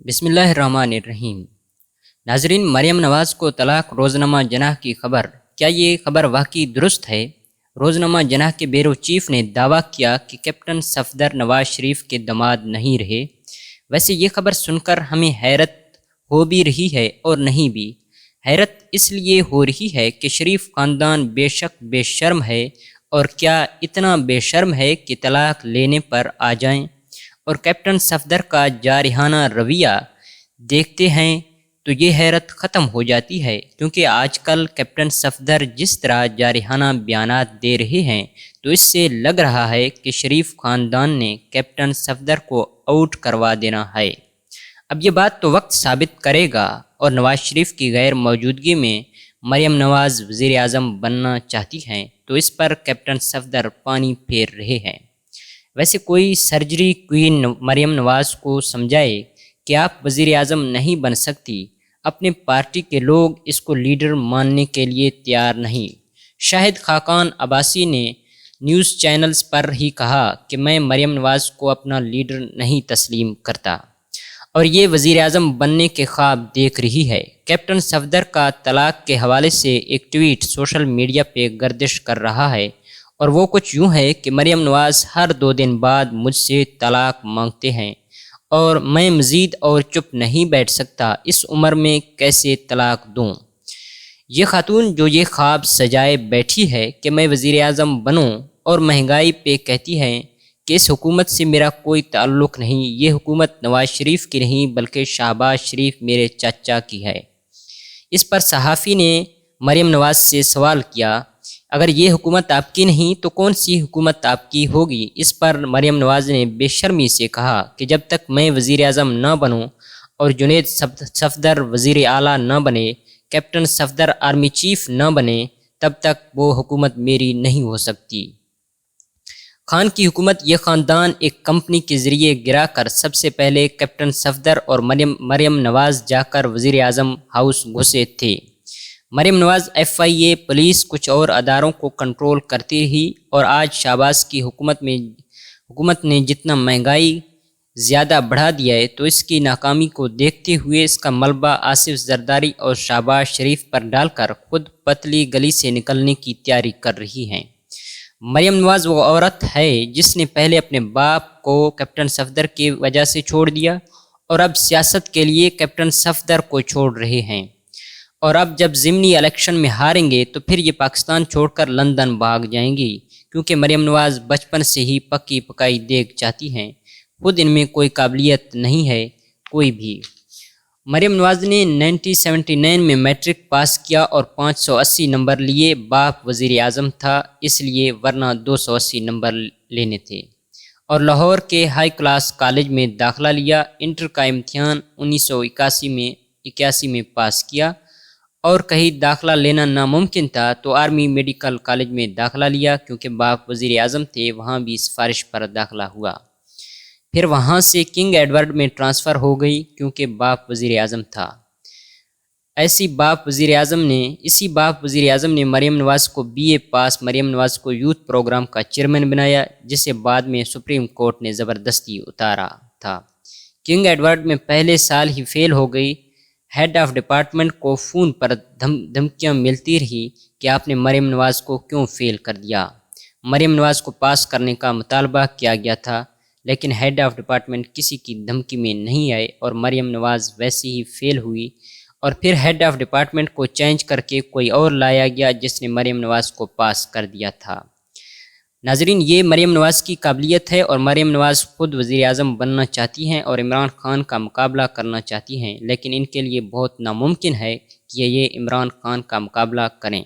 बिस्मिल्लाहिर्रहमानिर्रहीम। नाजरीन, मरियम नवाज़ को तलाक रोज़नामा जनाह की खबर, क्या ये खबर वाकई दुरुस्त है? रोज़नामा जनाह के ब्यूरो चीफ ने दावा किया कि कैप्टन सफदर नवाज शरीफ के दामाद नहीं रहे। वैसे ये खबर सुनकर हमें हैरत हो भी रही है और नहीं भी। हैरत इसलिए हो रही है कि शरीफ ख़ानदान बेशक बेशर्म है, और क्या इतना बेशर्म है कि तलाक लेने पर आ जाएं। और कैप्टन सफदर का जारहाना रवैया देखते हैं तो ये हैरत ख़त्म हो जाती है, क्योंकि आजकल कैप्टन सफदर जिस तरह जारहाना बयानात दे रहे हैं तो इससे लग रहा है कि शरीफ ख़ानदान ने कैप्टन सफदर को आउट करवा देना है। अब ये बात तो वक्त साबित करेगा, और नवाज शरीफ की गैर मौजूदगी में मरियम नवाज़ वज़ीर आज़म बनना चाहती हैं तो इस पर कैप्टन सफदर पानी फेर रहे हैं। वैसे कोई सर्जरी क्वीन मरियम नवाज़ को समझाए कि आप वज़ीर आज़म नहीं बन सकती। अपने पार्टी के लोग इसको लीडर मानने के लिए तैयार नहीं। शाहिद खाकान अब्बासी ने न्यूज़ चैनल्स पर ही कहा कि मैं मरियम नवाज़ को अपना लीडर नहीं तस्लीम करता, और ये वज़ीर आज़म बनने के ख्वाब देख रही है। कैप्टन सफदर का तलाक के हवाले से एक ट्वीट सोशल मीडिया पे गर्दिश कर रहा है, और वो कुछ यूँ है कि मरियम नवाज़ हर 2 दिन बाद मुझसे तलाक मांगते हैं और मैं मज़ीद और चुप नहीं बैठ सकता। इस उम्र में कैसे तलाक दूँ? ये खातून जो ये ख्वाब सजाए बैठी है कि मैं वज़ीर आज़म बनूँ, और महंगाई पे कहती है कि इस हुकूमत से मेरा कोई ताल्लुक़ नहीं, ये हुकूमत नवाज शरीफ की नहीं बल्कि शहबाज शरीफ मेरे चाचा की है। इस पर सहाफ़ी ने मरियम नवाज़ से सवाल किया, अगर ये हुकूमत आपकी नहीं तो कौन सी हुकूमत आपकी होगी? इस पर मरियम नवाज़ ने बेशर्मी से कहा कि जब तक मैं वज़ीर आज़म न बनूँ और जुनैद सफदर वज़ीर आला न बने, कैप्टन सफदर आर्मी चीफ न बने, तब तक वो हुकूमत मेरी नहीं हो सकती। खान की हुकूमत ये ख़ानदान एक कंपनी के ज़रिए गिरा कर सबसे पहले कैप्टन सफदर और मरियम नवाज़ जाकर वज़ीर आज़म हाउस घुसे थे। मरियम नवाज़ FIA, पुलिस, कुछ और अदारों को कंट्रोल करती रही, और आज शहबाज की हुकूमत ने जितना महंगाई ज़्यादा बढ़ा दिया है तो इसकी नाकामी को देखते हुए इसका मलबा आसिफ जरदारी और शहबाज शरीफ पर डालकर खुद पतली गली से निकलने की तैयारी कर रही हैं। मरियम नवाज़ वो औरत है जिसने पहले अपने बाप को कैप्टन सफदर की वजह से छोड़ दिया, और अब सियासत के लिए कैप्टन सफदर को छोड़ रहे हैं। और अब जब ज़िमनी इलेक्शन में हारेंगे तो फिर ये पाकिस्तान छोड़कर लंदन भाग जाएंगी, क्योंकि मरियम नवाज़ बचपन से ही पक्की पकाई देख चाहती हैं। खुद इनमें कोई काबिलियत नहीं है कोई भी। मरियम नवाज़ ने 1979 में मैट्रिक पास किया और 580 नंबर लिए। बाप वज़ीर आज़म था इसलिए, वरना 280 नंबर लेने थे। और लाहौर के हाई क्लास कॉलेज में दाखिला लिया। इंटर का इम्तिहान 1981 में पास किया, और कहीं दाखिला लेना नामुमकिन था तो आर्मी मेडिकल कॉलेज में दाखिला लिया, क्योंकि बाप वज़ीर आज़म थे, वहाँ भी सिफारिश पर दाखिला हुआ। फिर वहाँ से किंग एडवर्ड में ट्रांसफ़र हो गई, क्योंकि बाप वज़ीर आज़म था। इसी बाप वज़ीर आज़म ने मरियम नवाज़ को BA पास मरियम नवाज़ को यूथ प्रोग्राम का चेयरमैन बनाया, जिसे बाद में सुप्रीम कोर्ट ने ज़बरदस्ती उतारा था। किंग एडवर्ड में पहले साल ही फेल हो गई। हेड ऑफ डिपार्टमेंट को फ़ोन पर धमकियाँ मिलती रही कि आपने मरियम नवाज़ को क्यों फेल कर दिया। मरियम नवाज़ को पास करने का मुतालबा किया गया था, लेकिन हेड ऑफ डिपार्टमेंट किसी की धमकी में नहीं आए और मरियम नवाज़ वैसे ही फेल हुई, और फिर हेड ऑफ डिपार्टमेंट को चेंज करके कोई और लाया गया जिसने मरियम नवाज़ को पास कर दिया था। नाजरीन, ये मरियम नवाज़ की काबिलियत है, और मरियम नवाज़ खुद वज़ीर आज़म बनना चाहती हैं और इमरान खान का मुकाबला करना चाहती हैं, लेकिन इनके लिए बहुत नामुमकिन है कि ये इमरान खान का मुकाबला करें।